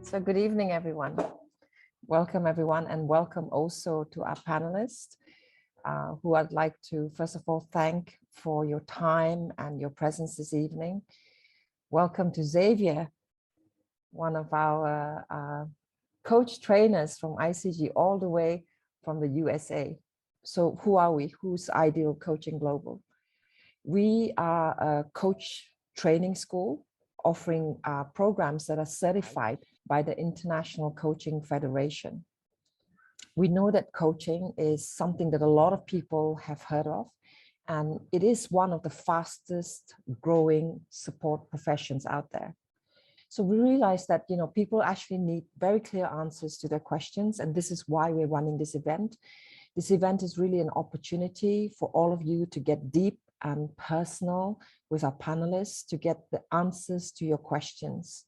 So good evening, everyone. Welcome, everyone, and welcome also to our panelists, who I'd like to, first of all, thank for your time and your presence this evening. Welcome to Xavier, one of our coach trainers from ICG, all the way from the USA. So who are we? Who's Ideal Coaching Global? We are a coach training school offering programs that are certified by the International Coaching Federation. We know that coaching is something that a lot of people have heard of, and it is one of the fastest growing support professions out there. So we realized that, people actually need very clear answers to their questions, and this is why we're running this event. This event is really an opportunity for all of you to get deep and personal with our panelists to get the answers to your questions.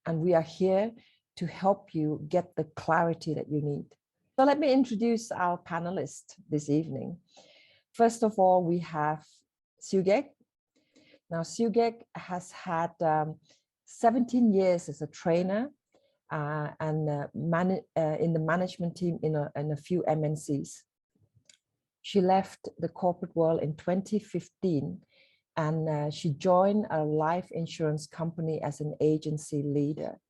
And we are here to help you get the clarity that you need. So let me introduce our panelists this evening. First of all, we have Siugek. Now, Siugek has had 17 years as a trainer and in the management team in a few MNCs. She left the corporate world in 2015, and she joined a life insurance company as an agency leader.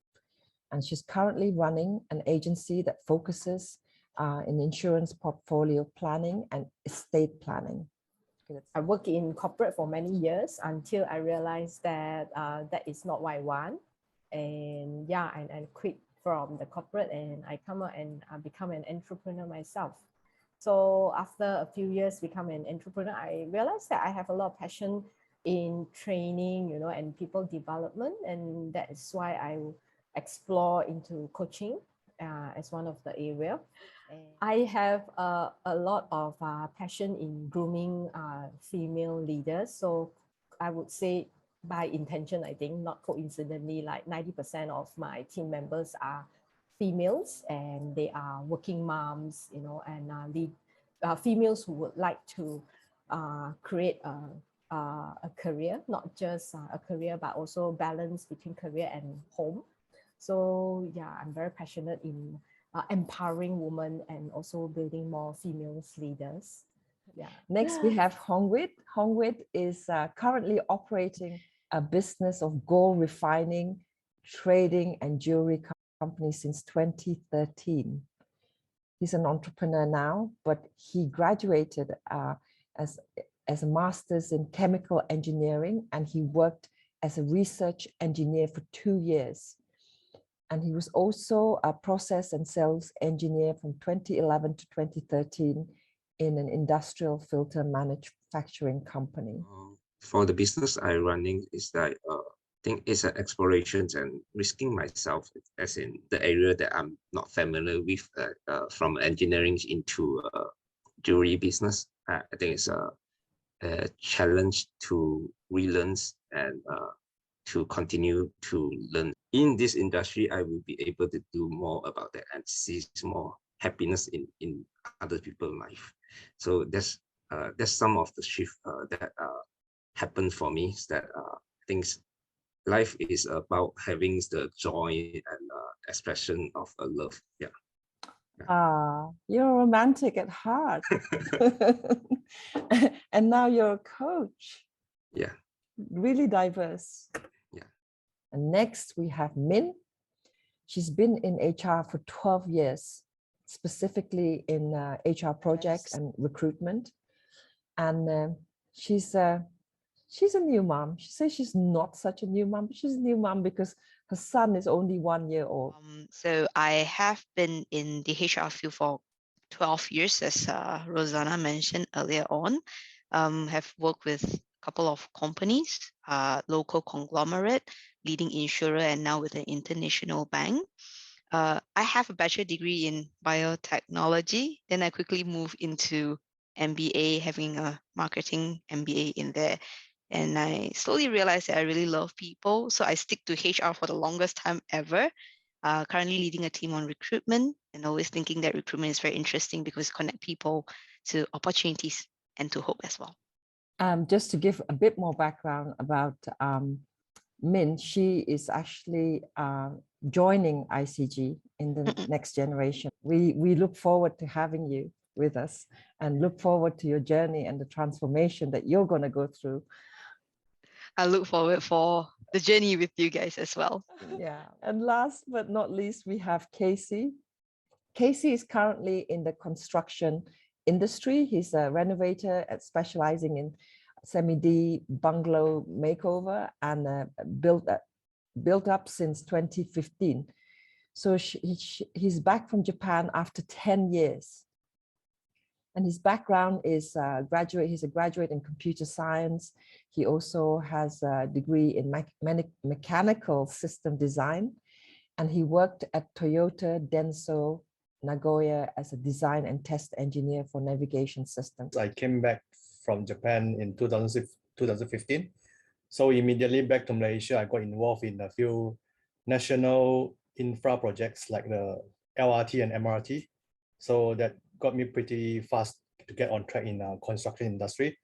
And she's currently running an agency that focuses in insurance portfolio planning and estate planning. I worked in corporate for many years until I realized that that is not what I want. And yeah, I quit from the corporate and I come out and become an entrepreneur myself. So after a few years become an entrepreneur, I realized that I have a lot of passion in training, and people development. And that is why I explore into coaching as one of the area. I have a lot of passion in grooming female leaders. So I would say by intention, I think, not coincidentally, like 90% of my team members are females, and they are working moms, and females who would like to create a career, not just a career, but also balance between career and home. So yeah, I'm very passionate in empowering women and also building more female leaders. Yeah. Next, we have Hongwit. Hongwit is currently operating a business of gold refining, trading, and jewelry company since 2013. He's an entrepreneur now, but he graduated as a master's in chemical engineering, and he worked as a research engineer for 2 years. And he was also a process and sales engineer from 2011 to 2013 in an industrial filter manufacturing company. For the business I'm running, is that I think it's an exploration and risking myself, as in the area that I'm not familiar with, from engineering into jewelry business. I think it's a challenge to relearn and to continue to learn. In this industry, I will be able to do more about that and see more happiness in other people's life. So that's some of the shift that happened for me. That things life is about having the joy and expression of a love. Yeah. You're romantic at heart. And now you're a coach. Yeah. Really diverse. Yeah. And next we have Min. She's been in HR for 12 years, specifically in HR projects and recruitment. And she's a new mom. She says she's not such a new mom, but she's a new mom because her son is only 1 year old. So I have been in the HR field for 12 years, as Rosanna mentioned earlier on. Have worked with a couple of companies, local conglomerate, leading insurer, and now with an international bank. I have a bachelor degree in biotechnology. Then I quickly moved into MBA, having a marketing MBA in there. And I slowly realized that I really love people. So I stick to HR for the longest time ever. Currently leading a team on recruitment, and always thinking that recruitment is very interesting because connect people to opportunities and to hope as well. Just to give a bit more background about Min, she is actually joining ICG in the next generation. We look forward to having you with us and look forward to your journey and the transformation that you're going to go through. I look forward for the journey with you guys as well. Yeah. And last but not least, we have Casey. Casey is currently in the construction industry. He's a renovator specializing in semi-D bungalow makeover and built up since 2015. So he's back from Japan after 10 years. And his background is he's a graduate in computer science. He also has a degree in mechanical system design. And he worked at Toyota Denso Nagoya as a design and test engineer for navigation systems. I came back from Japan in 2015. So immediately back to Malaysia, I got involved in a few national infra projects like the LRT and MRT. So that got me pretty fast to get on track in the construction industry.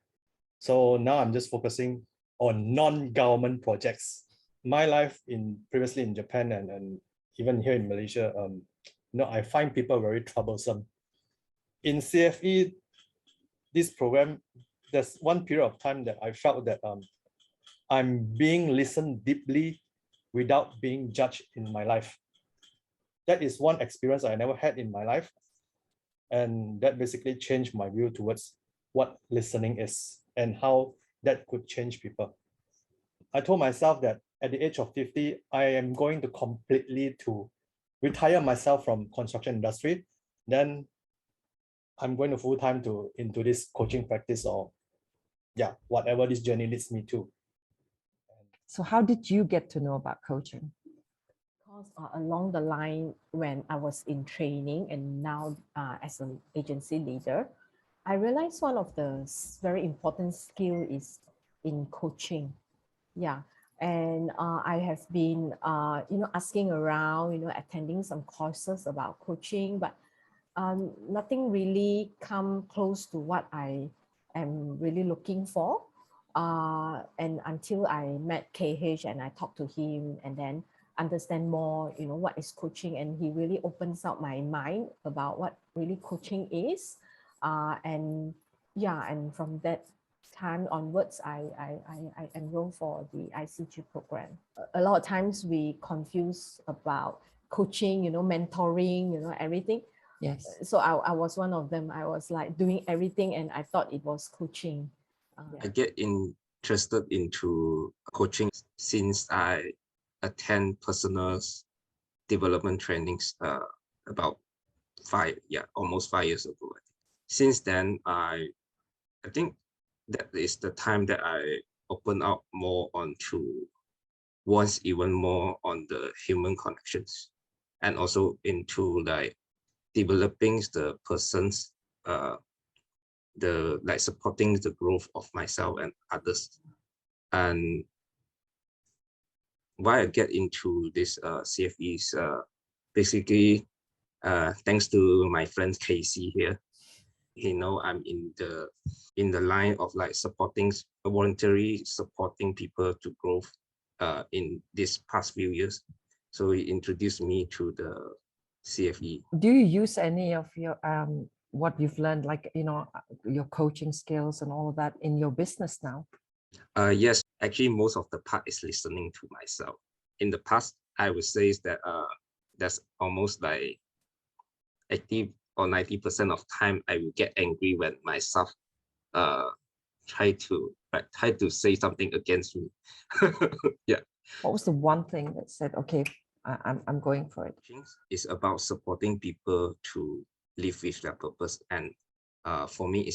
So now I'm just focusing on non-government projects. My life previously in Japan and even here in Malaysia, I find people very troublesome. In CFE, this program, there's one period of time that I felt that I'm being listened deeply without being judged in my life. That is one experience I never had in my life. And that basically changed my view towards what listening is and how that could change people. I told myself that at the age of 50, I am going to completely retire myself from construction industry. Then I'm going to full-time into this coaching practice or whatever this journey leads me to. So how did you get to know about coaching? Along the line when I was in training and now as an agency leader, I realized one of the very important skill is in coaching. Yeah. And I have been, asking around, attending some courses about coaching, but nothing really come close to what I am really looking for. And until I met KH and I talked to him and then understand more, what is coaching, and he really opens up my mind about what really coaching is. And from that time onwards, I enrolled for the ICG program. A lot of times we confuse about coaching, mentoring, everything. Yes. So I was one of them. I was like doing everything and I thought it was coaching. I get interested into coaching since I attend personal development trainings about almost 5 years ago. Since then, I think that is the time that I open up more onto even more on the human connections and also into like developing the person's supporting the growth of myself and others. And why I get into this CFE is basically thanks to my friend Casey here. I'm in the line of like voluntarily supporting people to grow in this past few years. So he introduced me to the CFE. Do you use any of your what you've learned, like your coaching skills and all of that in your business now? Yes, actually most of the part is listening to myself. In the past, I would say that that's almost like 80 or 90% of time I will get angry when myself try to say something against me. Yeah. What was the one thing that said, okay, I'm going for it? It's about supporting people to live with their purpose, and for me,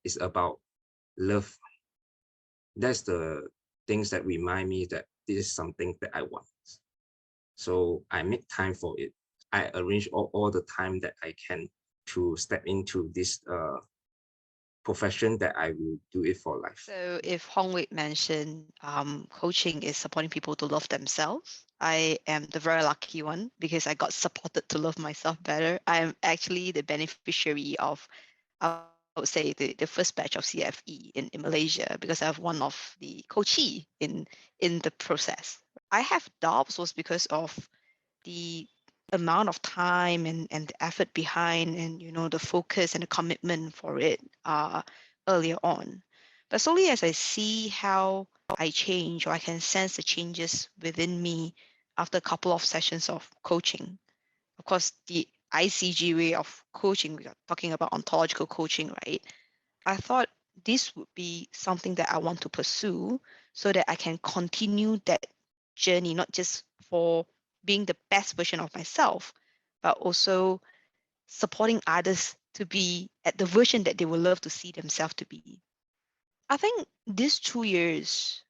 it's about love. That's the things that remind me that this is something that I want. So I make time for it. I arrange all the time that I can to step into this profession that I will do it for life. So if Hong Wei mentioned coaching is supporting people to love themselves, I am the very lucky one because I got supported to love myself better. I am actually the beneficiary of would say the first batch of CFE in Malaysia, because I have one of the coachee in the process. I have doubts was because of the amount of time and the effort behind, and the focus and the commitment for it earlier on. But slowly as I see how I change, or I can sense the changes within me after a couple of sessions of coaching. Of course, the ICG way of coaching, we are talking about ontological coaching, right? I thought this would be something that I want to pursue so that I can continue that journey, not just for being the best version of myself, but also supporting others to be at the version that they would love to see themselves to be. I think these 2 years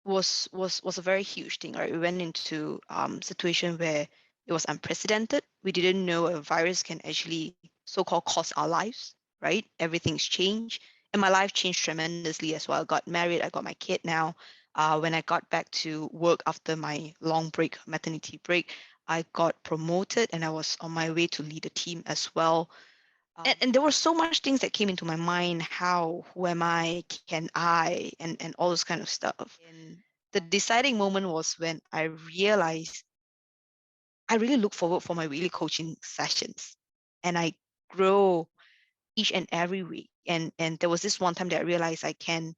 was a very huge thing, right? We went into situation where it was unprecedented. We didn't know a virus can actually so-called cost our lives, right? Everything's changed. And my life changed tremendously as well. I got married, I got my kid now. When I got back to work after my long break, maternity break, I got promoted and I was on my way to lead a team as well. And there were so much things that came into my mind. Who am I, can I, and all this kind of stuff. And the deciding moment was when I realized I really look forward for my weekly coaching sessions, and I grow each and every week. And there was this one time that I realized I can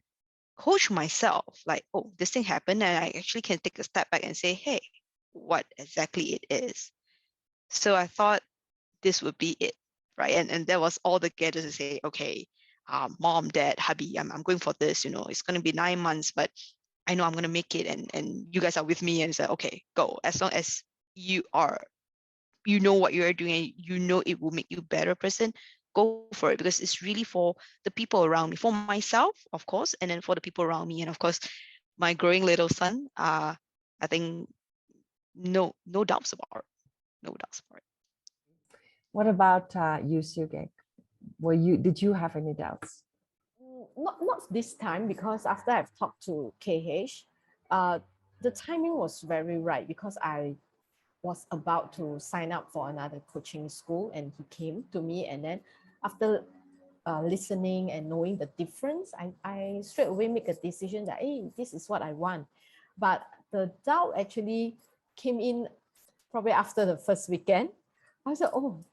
coach myself, like, oh, this thing happened, and I actually can take a step back and say, hey, what exactly it is. So I thought this would be it, right? And that was all the gather to say, okay, mom, dad, hubby, I'm going for this, it's going to be 9 months, but I know I'm going to make it, and you guys are with me, and say, okay, go. As long as you know what you're doing, and it will make you a better person, go for it, because it's really for the people around me, for myself, of course, and then for the people around me, and of course, my growing little son. I think no doubts about it. No doubts about it. What about you, Sugek? Did you have any doubts? Not this time, because after I've talked to KH, the timing was very right, because I was about to sign up for another coaching school, and he came to me, and then after listening and knowing the difference, I straight away make a decision that, hey, this is what I want. But the doubt actually came in probably after the first weekend. I said, oh,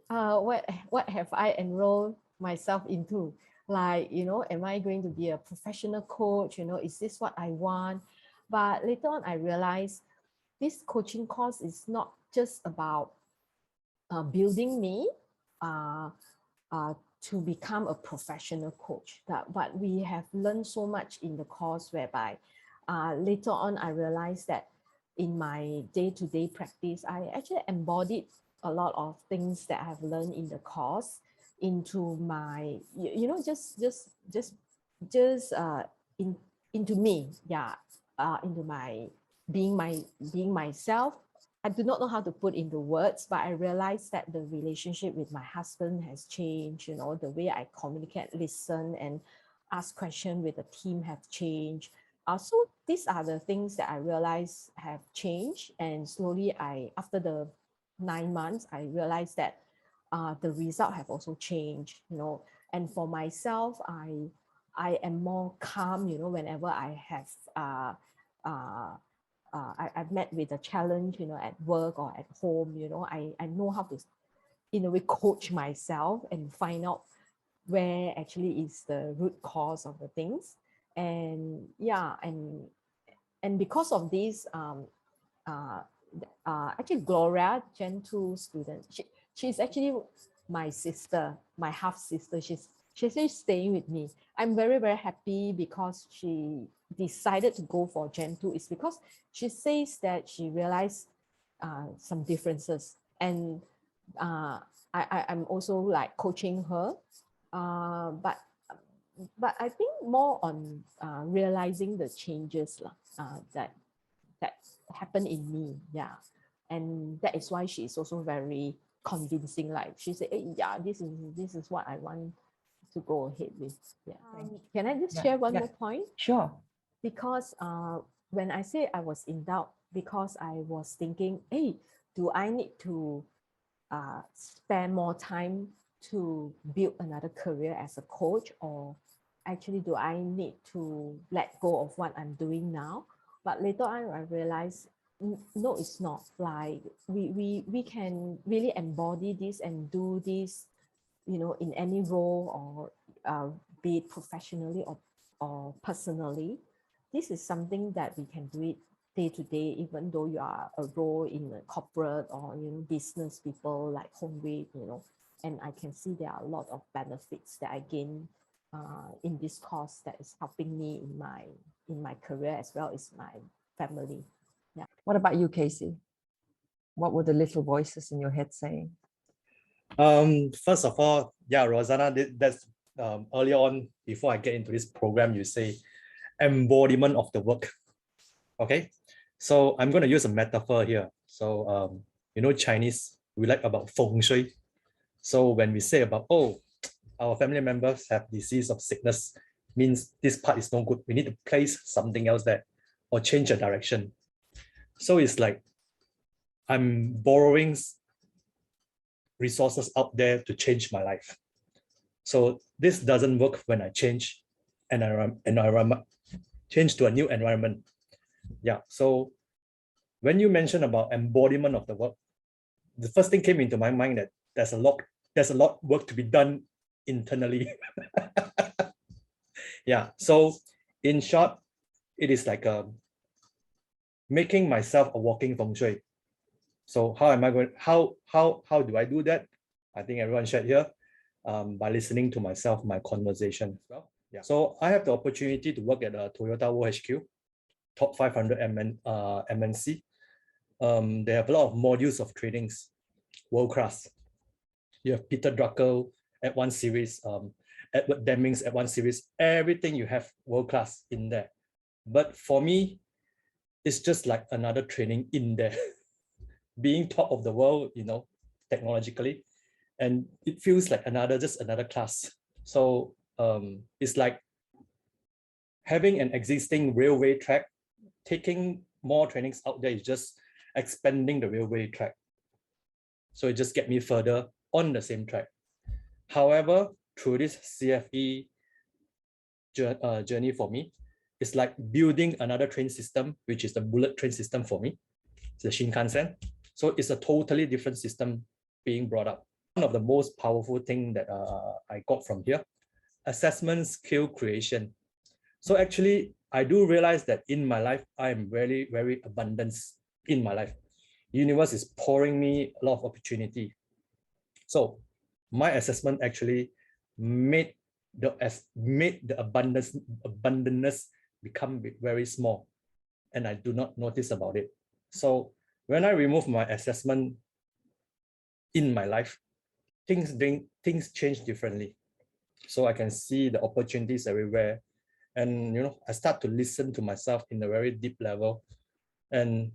what have I enrolled myself into? Like, am I going to be a professional coach? Is this what I want? But later on, I realized this coaching course is not just about building me to become a professional coach, but we have learned so much in the course, whereby later on I realized that in my day-to-day practice, I actually embodied a lot of things that I've learned in the course into my, into me, into my being myself. I do not know how to put into words, but I realized that the relationship with my husband has changed. The way I communicate, listen, and ask questions with the team have changed. So these are the things that I realized have changed. And slowly, after the 9 months, I realized that the result have also changed. And for myself, I am more calm. Whenever I have I've met with a challenge, at work or at home, I know how to, in a way, coach myself and find out where actually is the root cause of the things. And and because of this, actually Gloria, Gen 2 student, she's actually my sister, my half sister. She's actually staying with me. I'm very, very happy because she decided to go for Gen 2 is because she says that she realized some differences. And I'm also like coaching her. But I think more on realizing the changes that happened in me. Yeah. And that is why she's also very convincing. Like she said, hey, yeah, this is what I want to go ahead with. Yeah. Can I just share one more point? Sure. Because when I say I was in doubt, because I was thinking, hey, do I need to spend more time to build another career as a coach, or actually do I need to let go of what I'm doing now? But later on, I realized, no, it's not. Like we can really embody this and do this, you know, in any role, or be it professionally or personally. This is something that we can do it day to day, even though you are a role in a corporate or, you know, business people like Hongwei, you know. And I can see there are a lot of benefits that I gain in this course that is helping me in my career as well as my family. Yeah. What about you, Casey? What were the little voices in your head saying? First of all, yeah, Rosanna, that's earlier on, before I get into this program, you say embodiment of the work. Okay, so I'm going to use a metaphor here. So, you know, Chinese, we like about feng shui. So when we say about, oh, our family members have disease of sickness, means this part is no good. We need to place something else there or change a direction. So it's like I'm borrowing resources out there to change my life. So this doesn't work when I change environment, change to a new environment. Yeah. So when you mention about embodiment of the work, the first thing came into my mind that there's a lot work to be done internally. Yeah. So in short, it is like making myself a walking feng shui. So how am I going? How do I do that? I think everyone shared here by listening to myself, my conversation as well. Yeah. So I have the opportunity to work at Toyota World HQ, top 500 MNC. They have a lot of modules of trainings, world class. You have Peter Drucker at one series, Edward Deming's at one series. Everything you have world class in there. But for me, it's just like another training in there. Being top of the world, you know, technologically, and it feels like just another class. So it's like having an existing railway track, taking more trainings out there is just expanding the railway track. So it just get me further on the same track. However, through this CFE journey for me, it's like building another train system, which is the bullet train system for me. It's the Shinkansen. So it's a totally different system being brought up. One of the most powerful things that I got from here, assessment skill creation. So actually, I do realize that in my life, I am very, very abundant in my life. Universe is pouring me a lot of opportunity. So my assessment actually made the abundantness become very small, and I do not notice about it. So when I remove my assessment in my life, things change differently. So I can see the opportunities everywhere. And, you know, I start to listen to myself in a very deep level. And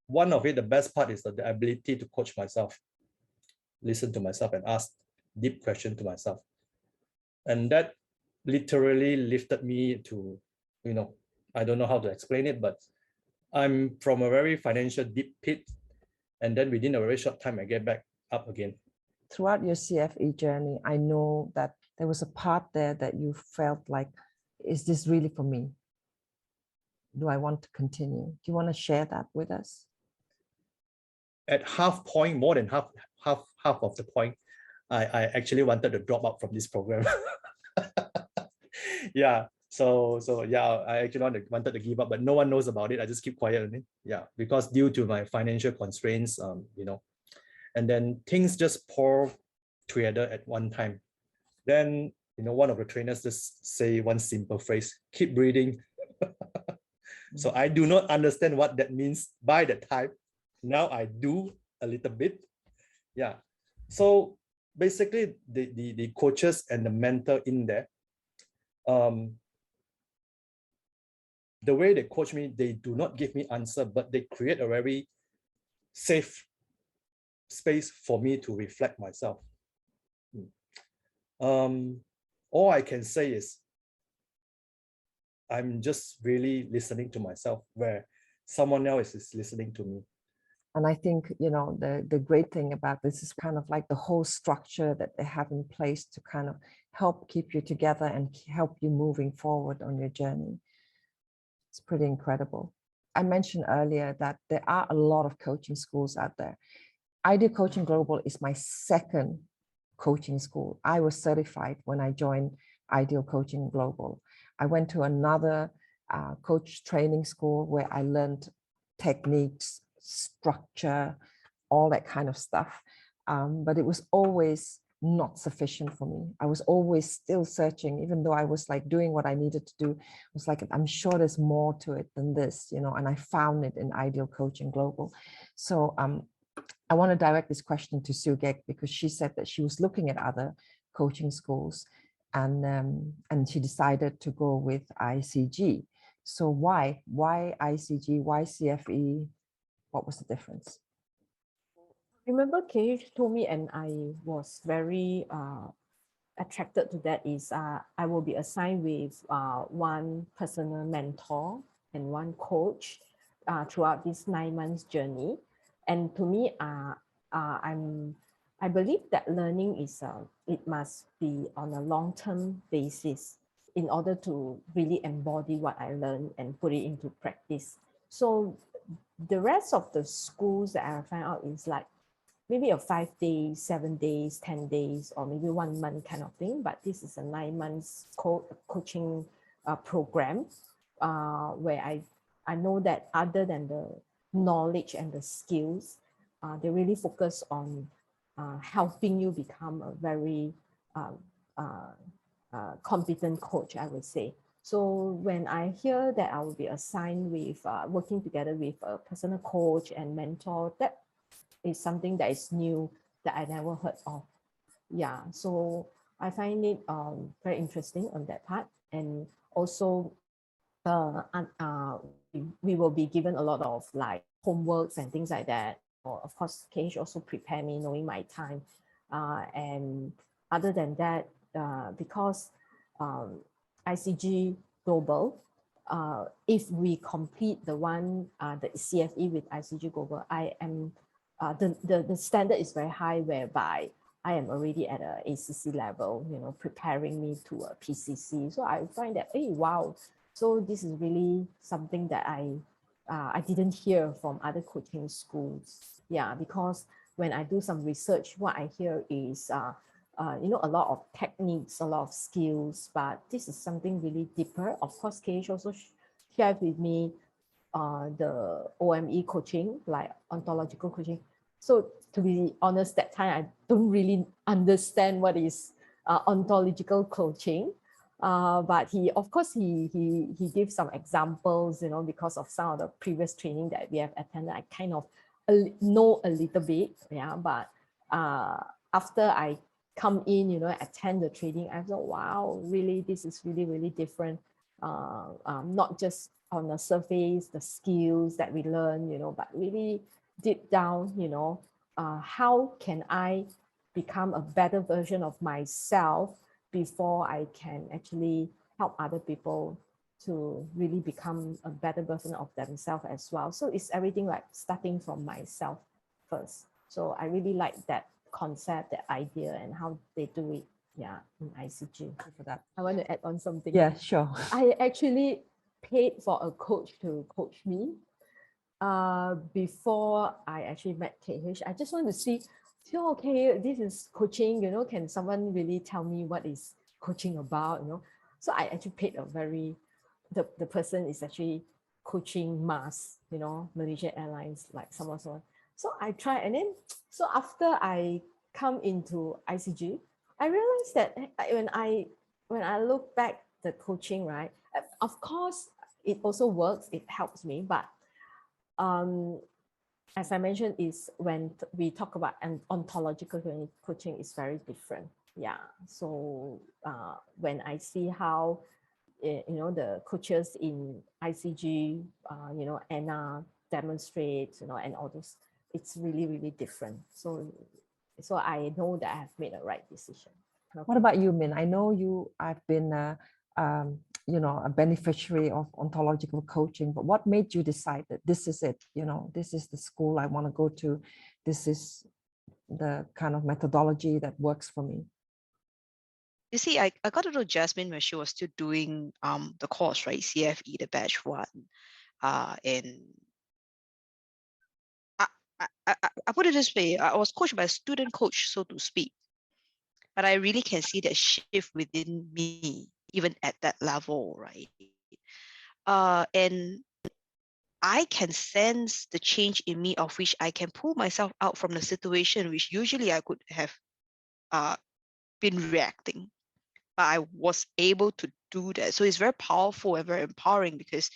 one of it, the best part is the ability to coach myself, listen to myself and ask deep questions to myself. And that literally lifted me to, you know, I don't know how to explain it, but I'm from a very financial deep pit, and then within a very short time, I get back up again. Throughout your CFE journey, I know that there was a part there that you felt like, is this really for me? Do I want to continue? Do you want to share that with us? At half point, more than half of the point, I actually wanted to drop out from this program. Yeah. So yeah, I actually wanted to give up, but no one knows about it. I just keep quiet. Yeah, because due to my financial constraints, you know, and then things just pour together at one time. Then, you know, one of the trainers just say one simple phrase: keep breathing. So I do not understand what that means by that time. Now I do a little bit. Yeah. So basically the coaches and the mentor in there, the way they coach me, they do not give me answer, but they create a very safe space for me to reflect myself. All I can say is I'm just really listening to myself, where someone else is listening to me. And I think, you know, the great thing about this is kind of like the whole structure that they have in place to kind of help keep you together and help you moving forward on your journey. It's pretty incredible. I mentioned earlier that there are a lot of coaching schools out there. Ideal Coaching Global is my second coaching school. I was certified when I joined Ideal Coaching Global. I went to another coach training school where I learned techniques, structure, all that kind of stuff. But it was always not sufficient for me. I was always still searching, even though I was like doing what I needed to do. I was like, I'm sure there's more to it than this, you know, and I found it in Ideal Coaching Global. So I want to direct this question to Sugek because she said that she was looking at other coaching schools and she decided to go with ICG. So why ICG? Why CFE? What was the difference? Remember, KH told me, and I was very attracted to that, is I will be assigned with one personal mentor and one coach throughout this 9 months journey. And to me, I believe that learning is it must be on a long-term basis in order to really embody what I learned and put it into practice. So the rest of the schools that I find out is like maybe a 5 days, 7 days, 10 days, or maybe 1 month kind of thing. But this is a 9 months coaching program where I know that other than the knowledge and the skills, they really focus on helping you become a very competent coach, I would say. So when I hear that I will be assigned with working together with a personal coach and mentor, that is something that is new that I never heard of. Yeah, so I find it very interesting on that part. And also we will be given a lot of like homeworks and things like that. Or of course, KH also prepare me knowing my time. And other than that, because ICG Global, if we complete the one, the CFE with ICG Global, I am, the standard is very high, whereby I am already at a ACC level, you know, preparing me to a PCC. So I find that, hey, wow. So this is really something that I didn't hear from other coaching schools. Yeah, because when I do some research, what I hear is, you know, a lot of techniques, a lot of skills, but this is something really deeper. Of course, KH also shared with me the OME coaching, like ontological coaching. So to be honest, that time I don't really understand what is ontological coaching. But he, of course, he gives some examples, you know, because of some of the previous training that we have attended. I kind of know a little bit, yeah. But after I come in, you know, attend the training, I thought, wow, really, this is really, really different. Not just on the surface, the skills that we learn, you know, but really deep down, you know, how can I become a better version of myself before I can actually help other people to really become a better version of themselves as well. So it's everything like starting from myself first. So I really like that concept, that idea, and how they do it. Yeah, in ICG. For that. I want to add on something. Yeah, sure. I actually paid for a coach to coach me before I actually met KH. I just want to see, so okay, this is coaching, you know, can someone really tell me what is coaching about, you know? So I actually paid a very, the person is actually coaching Mars, you know, Malaysia Airlines, like someone. So I tried, and then, so after I come into ICG, I realized that when I look back the coaching, right, of course, it also works, it helps me, but as I mentioned, is when we talk about an ontological coaching is very different. Yeah. So when I see how, you know, the coaches in ICG, you know, Anna demonstrates, you know, and all those, it's really, really different. So I know that I have made the right decision. Okay. What about you, Min? I know I've been you know, a beneficiary of ontological coaching, but what made you decide that this is it, you know, this is the school I want to go to, this is the kind of methodology that works for me? You see, I got to know Jasmine when she was still doing the course, right? CFE, the batch 1. And I put it this way, I was coached by a student coach, so to speak. But I really can see that shift within me, even at that level, right? And I can sense the change in me, of which I can pull myself out from the situation, which usually I could have been reacting. But I was able to do that. So it's very powerful and very empowering, because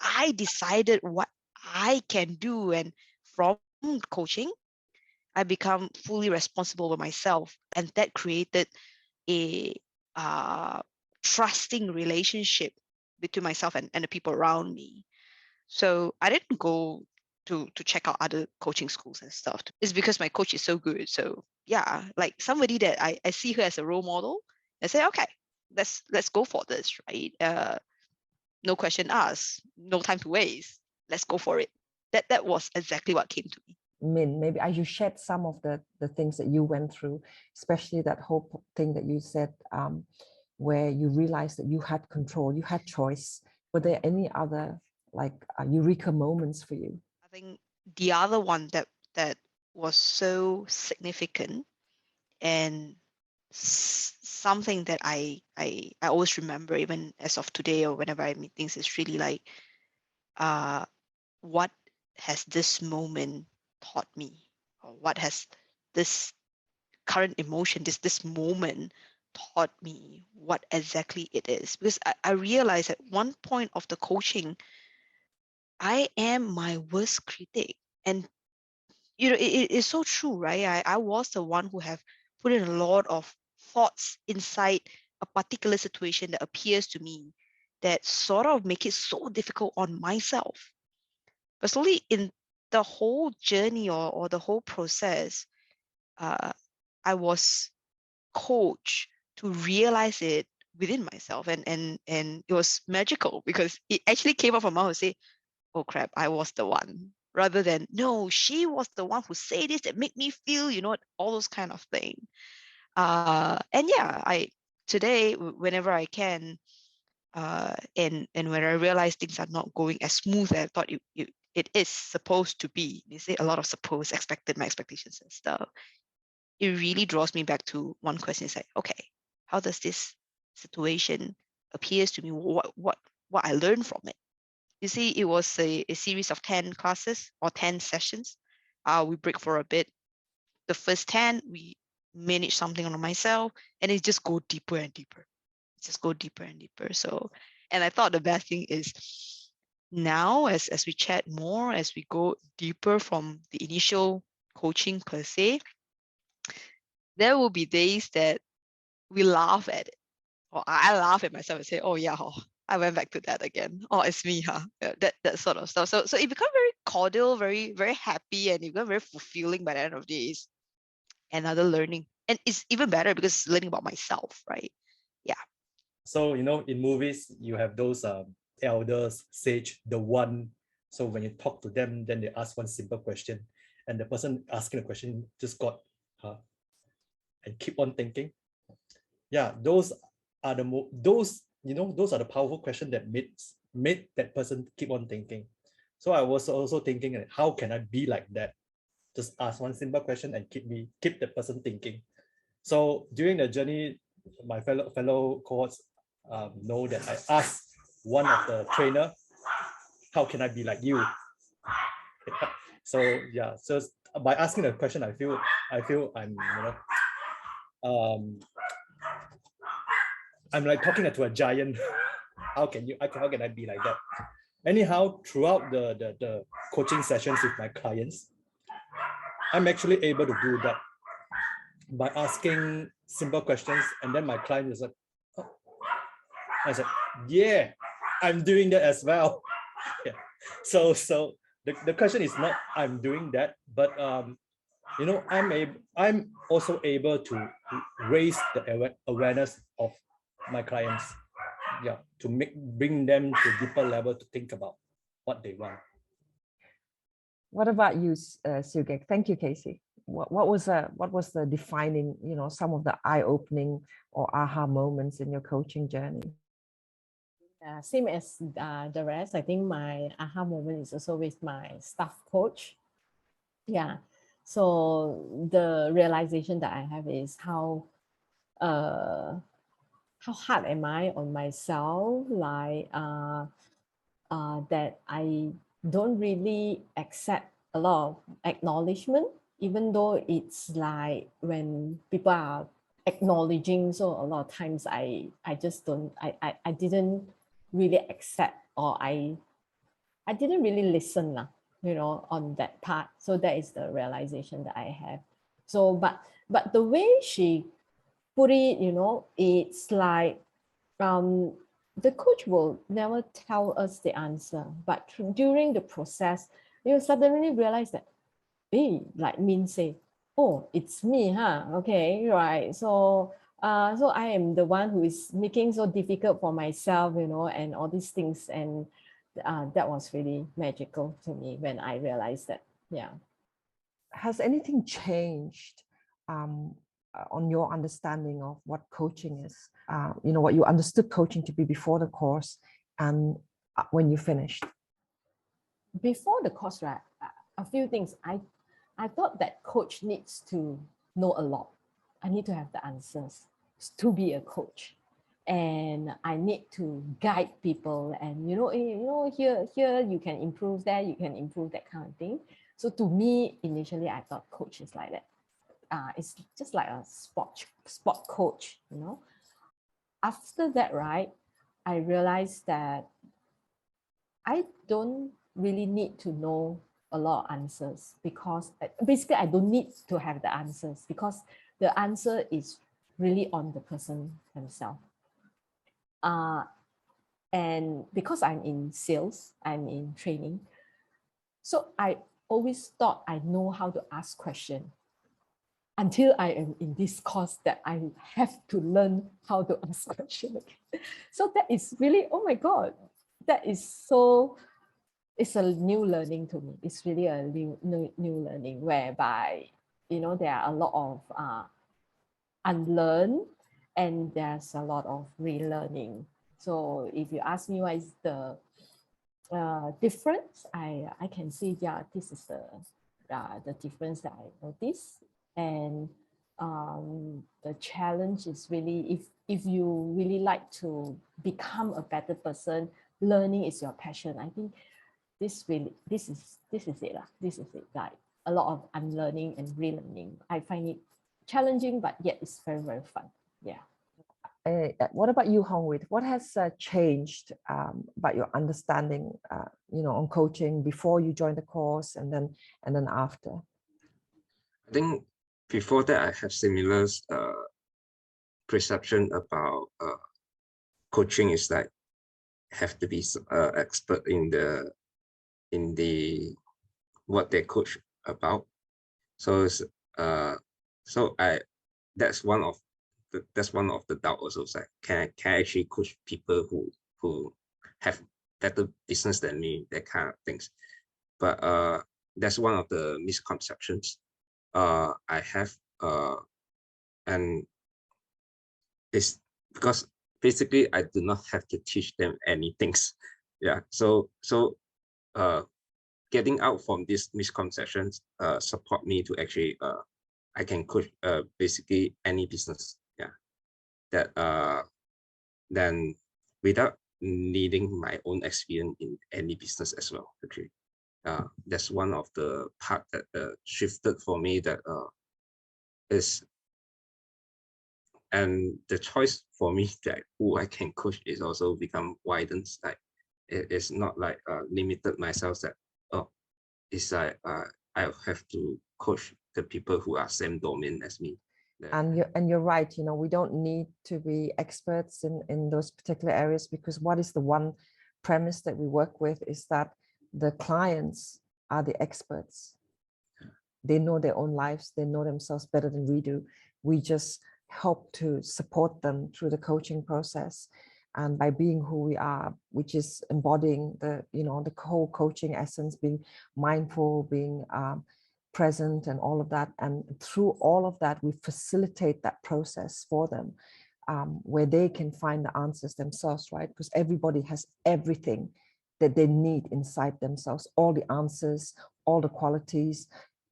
I decided what I can do. And from coaching, I become fully responsible for myself. And that created a trusting relationship between myself and the people around me. So I didn't go to check out other coaching schools and stuff. It's because my coach is so good. So yeah, like somebody that I see her as a role model, and say, okay, let's go for this, right? No question asked, no time to waste. Let's go for it. That was exactly what came to me. Min, maybe you shared some of the things that you went through, especially that whole thing that you said, where you realized that you had control, you had choice. Were there any other like eureka moments for you? I think the other one that was so significant and something that I always remember, even as of today or whenever I meet things, is really like, what has this moment taught me, or what has this current emotion, this moment taught me, what exactly it is. Because I realized at one point of the coaching, I am my worst critic. And you know, it is so true, right? I was the one who have put in a lot of thoughts inside a particular situation that appears to me that sort of make it so difficult on myself. But slowly in the whole journey or the whole process, I was coached to realize it within myself, and it was magical, because it actually came up from my mouth and say, oh crap, I was the one, rather than, no, she was the one who said this that made me feel, you know, all those kind of things. And yeah, today, whenever I can, and when I realize things are not going as smooth as I thought it is supposed to be, they say a lot of suppose, expected, my expectations and stuff, it really draws me back to one question. It's like, okay, how does this situation appears to me? What I learned from it? You see, it was a series of 10 classes or 10 sessions. We break for a bit. The first 10, we manage something on myself, and it just go deeper and deeper. Just go deeper and deeper. So, and I thought the best thing is now, as we chat more, as we go deeper from the initial coaching per se, there will be days that we laugh at it, or I laugh at myself and say, oh yeah, I went back to that again. Oh, it's me, huh? That sort of stuff. So it becomes very cordial, very, very happy, and it becomes very fulfilling by the end of the day. Is another learning. And it's even better because it's learning about myself, right? Yeah. So, you know, in movies, you have those elders, sage, the one. So when you talk to them, then they ask one simple question, and the person asking the question just got, and keep on thinking. Yeah, those are the powerful questions that made that person keep on thinking. So I was also thinking, how can I be like that? Just ask one simple question and keep the person thinking. So during the journey, my fellow cohorts know that I asked one of the trainer, how can I be like you? So yeah, so by asking the question, I feel I'm, I'm like talking to a giant. How can I be like that? Anyhow, throughout the coaching sessions with my clients, I'm actually able to do that by asking simple questions, and then my client is like, oh. I said, yeah, I'm doing that as well. Yeah. So the question is not I'm doing that, but you know, I'm also able to raise the awareness of my clients. to bring them to deeper level to think about what they want. What about you, Sugek? Thank you, Casey. What was the defining, some of the eye-opening or aha moments in your coaching journey? Same as the rest, I think my aha moment is also with my staff coach. Yeah. So the realization that I have is how hard am I on myself, like that I don't really accept a lot of acknowledgement, even though it's like when people are acknowledging, so a lot of times I just don't, I didn't really accept, or I didn't really listen, on that part. So that is the realization that I have. So, but the way she put it, it's like, the coach will never tell us the answer, but during the process, you suddenly realize that, hey, like Min say, oh, it's me, huh? Okay, right. So I am the one who is making so difficult for myself, and all these things. And that was really magical to me when I realized that. Yeah. Has anything changed on your understanding of what coaching is? What you understood coaching to be before the course and when you finished? Before the course, right, a few things. I thought that coach needs to know a lot. I need to have the answers to be a coach, and I need to guide people. And here you can improve that, you can improve that kind of thing. So to me, initially, I thought coach is like that. It's just like a sport coach. After that, right, I realized that I don't really need to know a lot of answers, because basically I don't need to have the answers, because the answer is really on the person themselves. And because I'm in sales, I'm in training, so I always thought I know how to ask questions, until I am in this course that I have to learn how to ask questions. So that is really, oh my God, that is so, it's a new learning to me. It's really a new learning, whereby, there are a lot of unlearn, and there's a lot of relearning. So if you ask me what is the difference, I can see, yeah, this is the difference that I noticed. And the challenge is really, if you really like to become a better person, learning is your passion. I think this is it. This is it. Like a lot of unlearning and relearning. I find it challenging, but yet it's very, very fun. Yeah. What about you, Hongwit? What has changed about your understanding, on coaching before you joined the course and then after? I think before that, I have similar perception about coaching is like have to be expert in the what they coach about. So that's one of the doubt also. It's like, can I actually coach people who have better business than me, that kind of things. But that's one of the misconceptions I have, and it's because basically I do not have to teach them anything. Yeah, so getting out from these misconceptions support me to actually I can coach basically any business. Yeah, that then without needing my own experience in any business as well. Okay, that's one of the part that shifted for me, that is, and the choice for me that who I can coach is also become widened. Like it's not like limited myself that, oh, it's like I have to coach the people who are same domain as me. And you're right, we don't need to be experts in those particular areas, because what is the one premise that we work with is that the clients are the experts. They know their own lives, they know themselves better than we do. We just help to support them through the coaching process. and by being who we are, which is embodying the, the whole coaching essence, being mindful, being present and all of that. And through all of that, we facilitate that process for them, where they can find the answers themselves, right? Because everybody has everything that they need inside themselves, all the answers, all the qualities,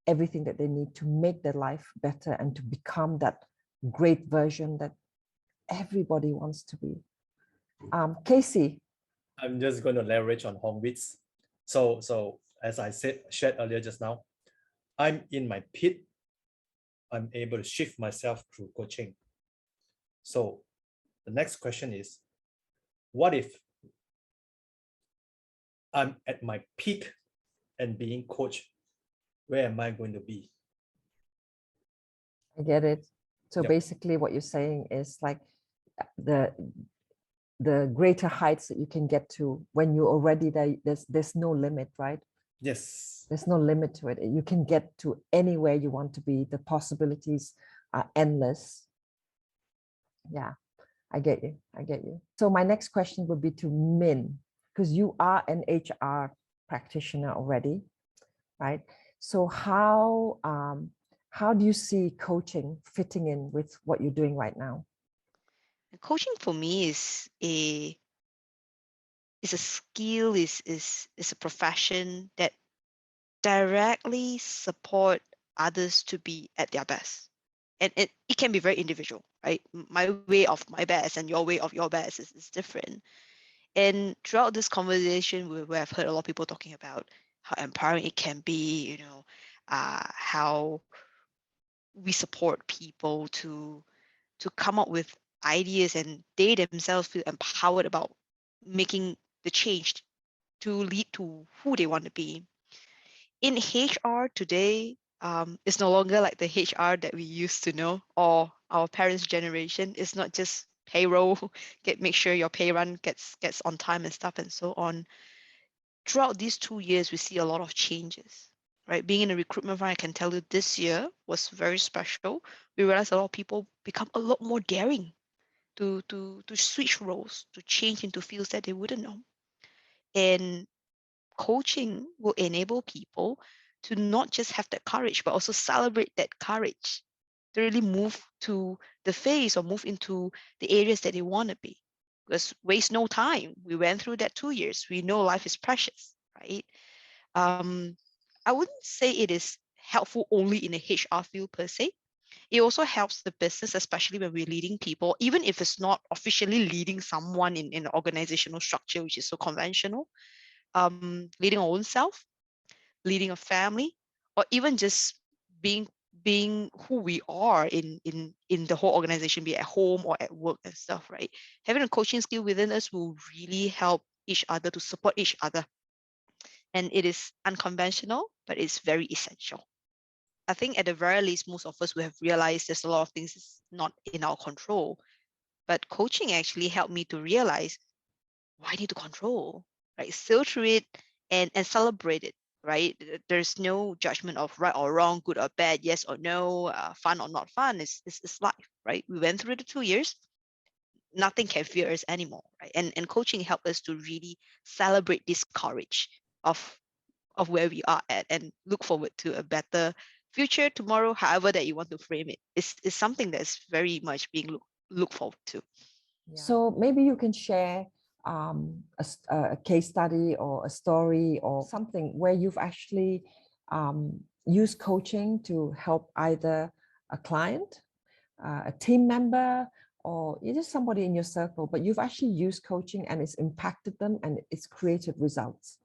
everything that they need to make their life better and to become that great version that everybody wants to be. Casey. I'm just going to leverage on Hong Wit's. So as I shared earlier just now, I'm in my pit. I'm able to shift myself through coaching. So the next question is, what if I'm at my peak and being coached? Where am I going to be? I get it. So Yep. basically what you're saying is like the greater heights that you can get to when you're already there, there's no limit, right? Yes. There's no limit to it. You can get to anywhere you want to be. The possibilities are endless. Yeah, I get you. I get you. So my next question would be to Min, because you are an HR practitioner already, right? So how do you see coaching fitting in with what you're doing right now? Coaching for me is a skill, is a profession that directly support others to be at their best. And it can be very individual, right? My way of my best and your way of your best is different. And throughout this conversation, we have heard a lot of people talking about how empowering it can be, how we support people to come up with ideas and they themselves feel empowered about making the change to lead to who they want to be. In HR today, it's no longer like the HR that we used to know or our parents' generation. It's not just payroll, make sure your pay run gets on time and stuff and so on. Throughout these 2 years, we see a lot of changes, right? Being in a recruitment firm, I can tell you this year was very special. We realized a lot of people become a lot more daring to switch roles, to change into fields that they wouldn't know. And coaching will enable people to not just have that courage, but also celebrate that courage to really move to the phase or move into the areas that they want to be. Because waste no time. We went through that 2 years. We know life is precious, right? I wouldn't say it is helpful only in the HR field per se. It also helps the business, especially when we're leading people, even if it's not officially leading someone in an organizational structure, which is so conventional. Leading our own self, leading a family, or even just being who we are in the whole organization, be it at home or at work and stuff, right? Having a coaching skill within us will really help each other to support each other. And it is unconventional, but it's very essential. I think at the very least, most of us will have realized there's a lot of things that's not in our control. But coaching actually helped me to realize, why need to control, right? Sail through it and celebrate it, right? There's no judgment of right or wrong, good or bad, yes or no, fun or not fun. It's life, right? We went through the 2 years. Nothing can fear us anymore, right? And coaching helped us to really celebrate this courage of where we are at and look forward to a better future tomorrow, however that you want to frame it. It's something that's very much being look forward to. Yeah. So maybe you can share a case study or a story or something where you've actually used coaching to help either a client, a team member, or just somebody in your circle, but you've actually used coaching and it's impacted them and it's created results.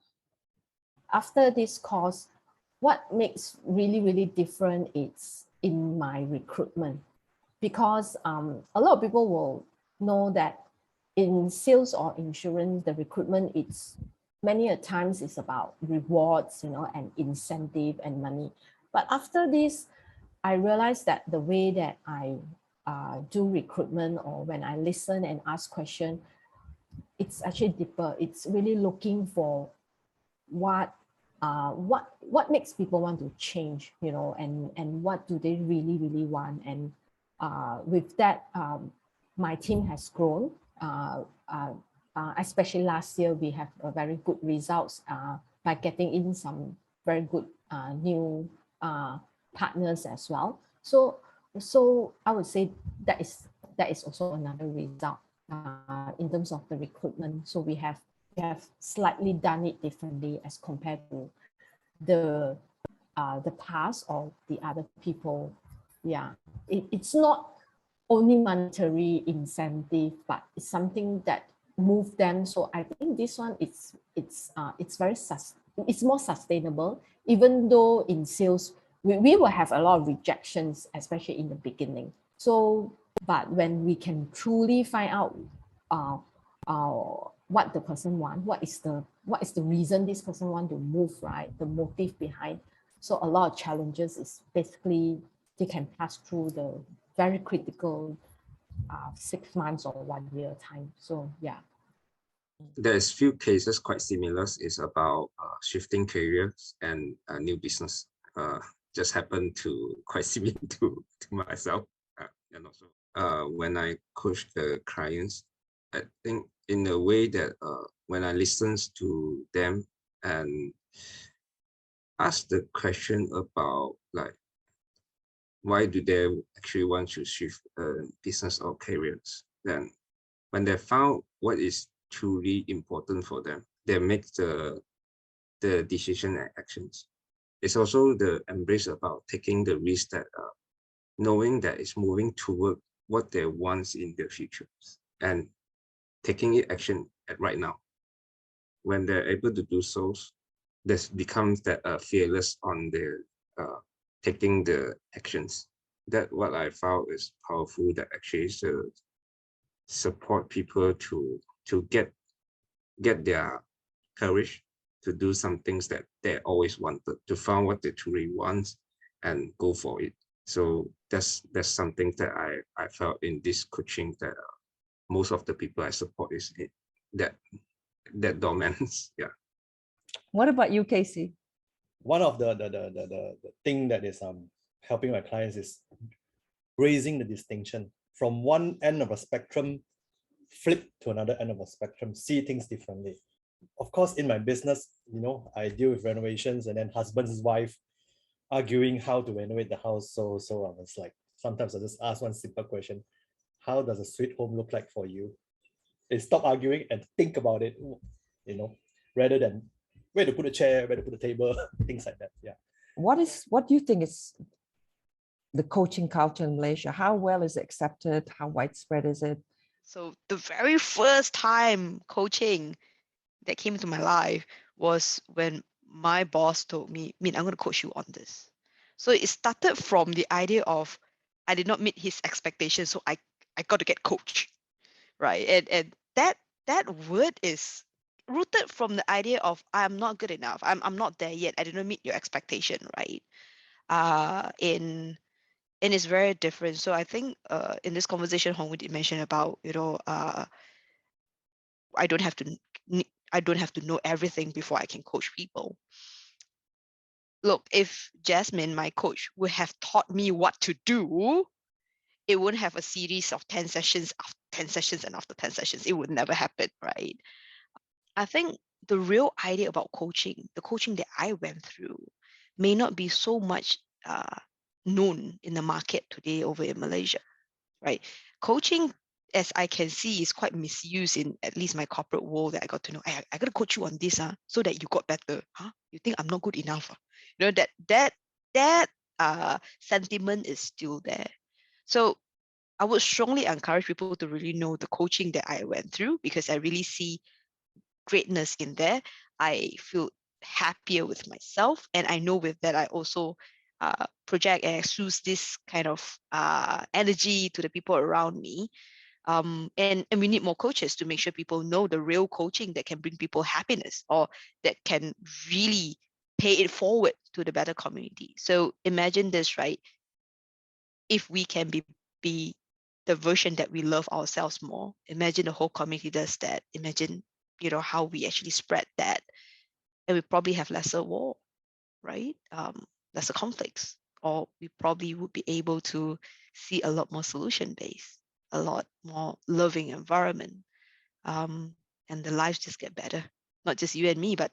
After this course, what makes really, really different is in my recruitment, because a lot of people will know that in sales or insurance, the recruitment, it's many a times is about rewards, and incentive and money. But after this, I realized that the way that I do recruitment, or when I listen and ask questions, it's actually deeper. It's really looking for what makes people want to change, and what do they really, really want. And with that, my team has grown. especially last year, we have a very good results by getting in some very good new partners as well. So I would say that is also another result in terms of the recruitment. So we have slightly done it differently as compared to the past or the other people. Yeah, it's not only monetary incentive, but it's something that move them. So I think this one it's more sustainable, even though in sales we will have a lot of rejections, especially in the beginning. So but when we can truly find out what the person want, what is the reason this person want to move, right? The motive behind. So a lot of challenges is basically they can pass through the very critical 6 months or 1 year time. So yeah. There's few cases quite similar. It's about shifting careers and a new business. Just happened to quite similar to myself. And also when I coach the clients, I think in a way that when I listen to them and ask the question about like why do they actually want to shift business or careers, then when they found what is truly important for them, they make the decision and actions. It's also the embrace about taking the risk that knowing that it's moving toward what they want in the future and taking it action at right now. When they're able to do so, this becomes that fearless on the taking the actions. That what I found is powerful, that actually support people to get their courage to do some things that they always wanted, to find what they truly want and go for it. So that's something that I felt in this coaching, that most of the people I support is that dominance. Yeah. What about you, Casey? One of the thing that is helping my clients is raising the distinction from one end of a spectrum, flip to another end of a spectrum, see things differently. Of course, in my business, you know, I deal with renovations, and then husband's wife arguing how to renovate the house. So I was like, sometimes I just ask one simple question: how does a sweet home look like for you? They stop arguing and think about it, you know, rather than where to put a chair, where to put a table, things like that. Yeah. What do you think is the coaching culture in Malaysia? How well is it accepted? How widespread is it? So the very first time coaching that came into my life was when my boss told me, "Min, I'm going to coach you on this." So it started from the idea of I did not meet his expectations, so I got to get coached, right? And that word is rooted from the idea of I'm not good enough. I'm not there yet. I did not meet your expectation, right? And it's very different. So I think in this conversation, Hong did mention about, you know, I don't have to know everything before I can coach people. Look, if Jasmine, my coach, would have taught me what to do, it wouldn't have a series of 10 sessions, after 10 sessions, and after 10 sessions. It would never happen, right? I think the real idea about coaching, the coaching that I went through, may not be so much known in the market today over in Malaysia, right? Coaching, as I can see, is quite misused in at least my corporate world that I got to know. I got to coach you on this, so that you got better. You think I'm not good enough? You know, that sentiment is still there. So I would strongly encourage people to really know the coaching that I went through, because I really see greatness in there. I feel happier with myself, and I know with that I also project and exude this kind of energy to the people around me. And we need more coaches to make sure people know the real coaching that can bring people happiness, or that can really pay it forward to the better community. So imagine this, right? If we can be the version that we love ourselves more, imagine the whole community does that. Imagine, you know, how we actually spread that, and we probably have lesser war, right? Lesser conflicts, or we probably would be able to see a lot more solution-based, a lot more loving environment. and the lives just get better. Not just you and me, but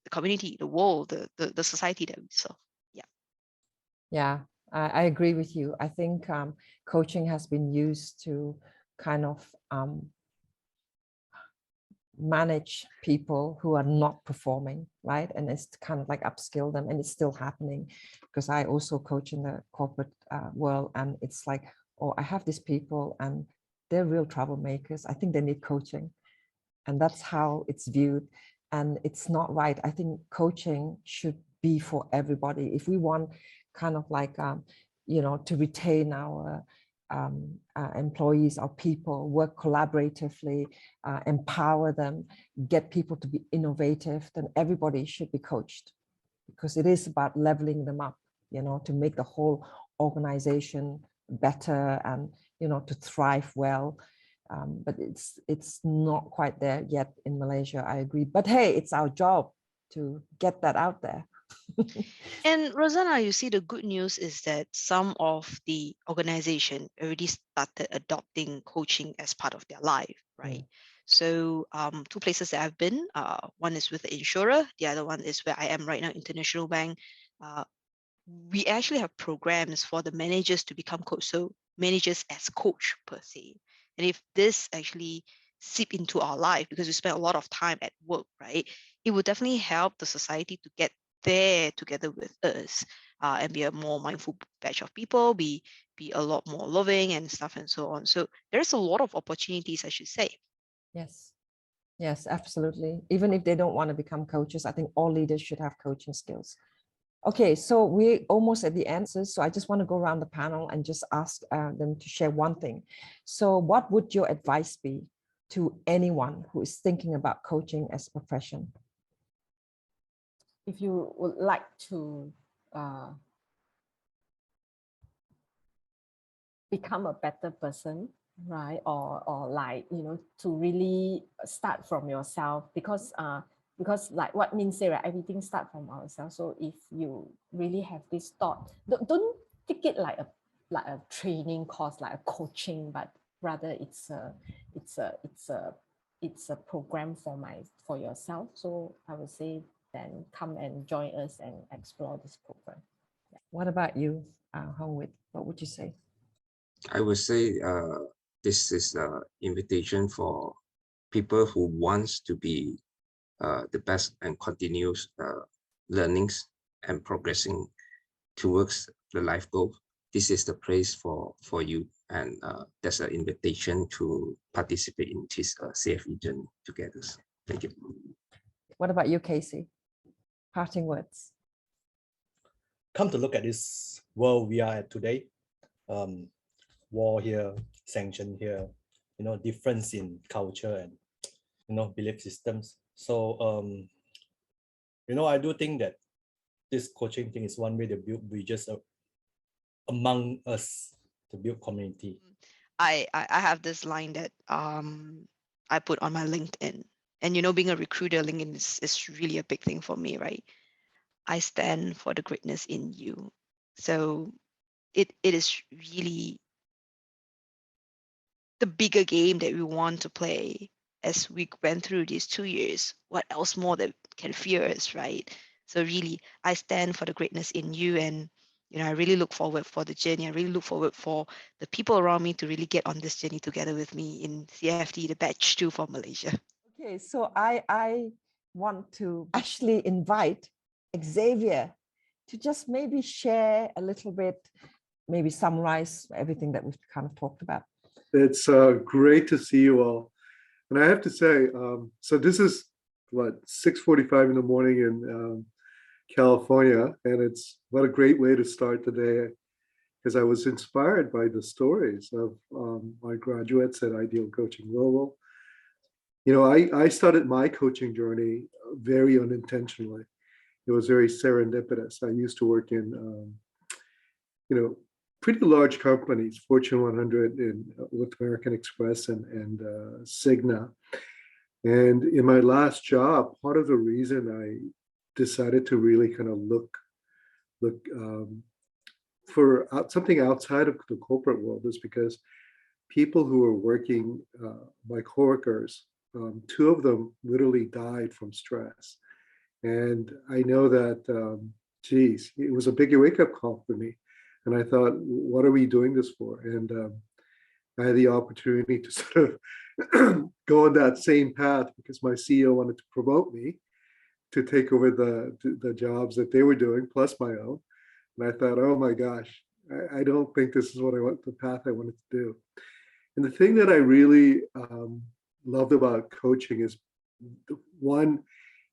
the community, the world, the society that we serve. Yeah. Yeah, I agree with you. I think coaching has been used to kind of manage people who are not performing, right? And it's kind of like upskill them, and it's still happening because I also coach in the corporate world, and it's like, oh, I have these people and they're real troublemakers. I think they need coaching, and that's how it's viewed. And it's not right. I think coaching should be for everybody. If we want kind of like, you know, to retain our employees or people, work collaboratively, empower them, get people to be innovative, then everybody should be coached, because it is about leveling them up, you know, to make the whole organization better and, you know, to thrive well. But it's not quite there yet in Malaysia, I agree. But hey, it's our job to get that out there. And Rosanna, you see, the good news is that some of the organization already started adopting coaching as part of their life, right? So 2 places that I've been, one is with the insurer, the other one is where I am right now, International Bank. We actually have programs for the managers to become coach, so managers as coach per se. And if this actually seep into our life, because we spend a lot of time at work, right, it would definitely help the society to get there together with us, and be a more mindful batch of people, be a lot more loving and stuff and so on. So there's a lot of opportunities, I should say. Yes. Yes, absolutely. Even if they don't want to become coaches, I think all leaders should have coaching skills. Okay, so we're almost at the answers. So I just want to go around the panel and just ask them to share one thing. So what would your advice be to anyone who is thinking about coaching as a profession? If you would like to become a better person, right, or like, you know, to really start from yourself, because like what Min say, right, everything starts from ourselves. So if you really have this thought, don't take it like a training course, like a coaching, but rather it's a program for yourself. So I would say then come and join us and explore this program. Yeah. What about you, Hongwit? What would you say? I would say this is an invitation for people who wants to be the best and continuous learnings and progressing towards the life goal. This is the place for you, and there's an invitation to participate in this CFE journey together. Thank you. What about you, Casey? Parting words. Come to look at this world we are at today. War here, sanction here, you know, difference in culture and, you know, belief systems. So you know, I do think that this coaching thing is one way to build bridges among us, to build community. I have this line that I put on my LinkedIn, and you know, being a recruiter, LinkedIn is really a big thing for me, right? I stand for the greatness in you. So it is really the bigger game that we want to play as we went through these 2 years. What else more that can fear us, right? So really, I stand for the greatness in you, and you know, I really look forward for the journey. I really look forward for the people around me to really get on this journey together with me in CFD, the batch 2 for Malaysia. Okay, so I want to actually invite Xavier to just maybe share a little bit, maybe summarize everything that we've kind of talked about. It's great to see you all. And I have to say, so this is what, 6:45 in the morning in California, and it's what a great way to start the day, because I was inspired by the stories of my graduates at Ideal Coaching Global. You know, I started my coaching journey very unintentionally. It was very serendipitous. I used to work in, you know, pretty large companies, Fortune 100 with American Express and Cigna. And in my last job, part of the reason I decided to really kind of look for something outside of the corporate world is because people who were working, my coworkers, two of them literally died from stress. And I know that, geez, it was a big wake-up call for me. And I thought, what are we doing this for? And I had the opportunity to sort of go on that same path because my CEO wanted to promote me to take over the jobs that they were doing, plus my own. And I thought, oh my gosh, I don't think this is what the path I wanted to do. And the thing that I really loved about coaching is, one,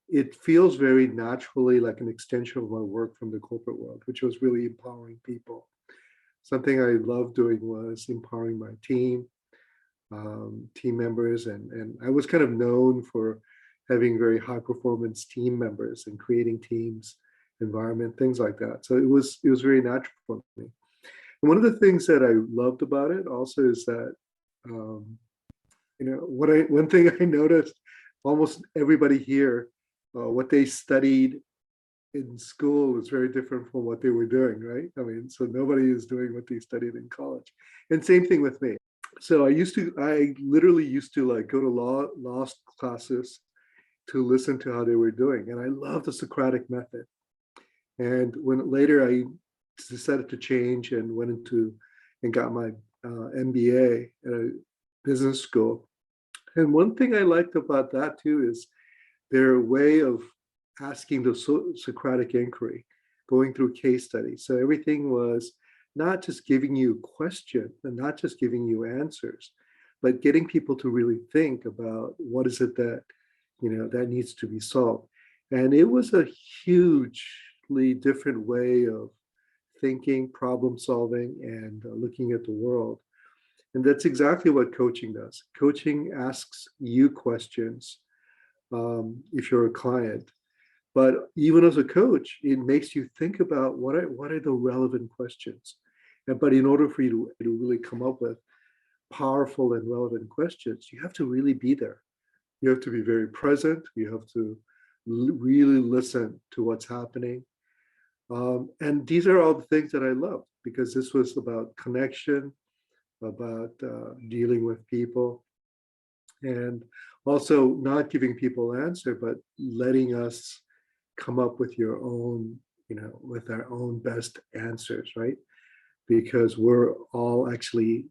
it feels very naturally like an extension of my work from the corporate world, which was really empowering people. Something I loved doing was empowering my team members, and I was kind of known for having very high performance team members and creating teams, environment, things like that. So it was very natural for me. And one of the things that I loved about it also is that, one thing I noticed, almost everybody here, what they studied in school was very different from what they were doing, right? I mean, so nobody is doing what they studied in college. And same thing with me. So I literally used to like go to law classes to listen to how they were doing. And I love the Socratic method. And when later I decided to change and went into and got my MBA at a business school. And one thing I liked about that too is their way of asking the Socratic inquiry, going through case studies. So everything was not just giving you a question and not just giving you answers, but getting people to really think about what is it that, that needs to be solved. And it was a hugely different way of thinking, problem solving, and looking at the world. And that's exactly what coaching does. Coaching asks you questions if you're a client. But even as a coach, it makes you think about what are the relevant questions. But in order for you to really come up with powerful and relevant questions, you have to really be there. You have to be very present. You have to really listen to what's happening. And these are all the things that I love, because this was about connection, about dealing with people, and also not giving people an answer, but letting us come up with your own, with our own best answers, right? Because we're all actually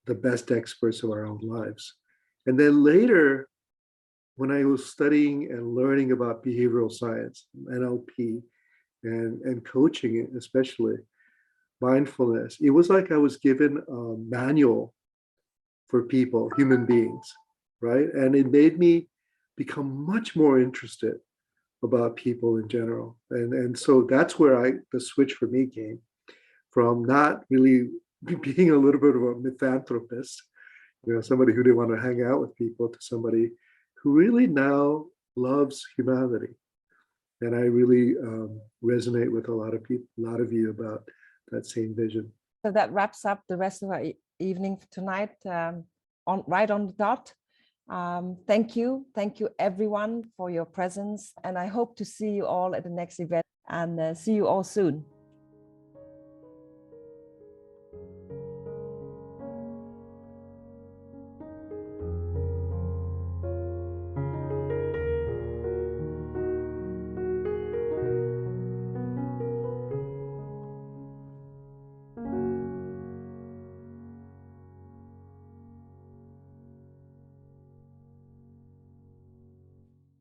the best experts of our own lives. And then later, when I was studying and learning about behavioral science, NLP, and coaching, especially mindfulness, it was like I was given a manual for people, human beings, right? And it made me become much more interested about people in general. And so that's where the switch for me came from, not really being a little bit of a misanthropist, somebody who didn't want to hang out with people, to somebody who really now loves humanity. And I really resonate with a lot of people, a lot of you about that same vision. So that wraps up the rest of our evening tonight, right on the dot. Thank you everyone for your presence, and I hope to see you all at the next event, and see you all soon.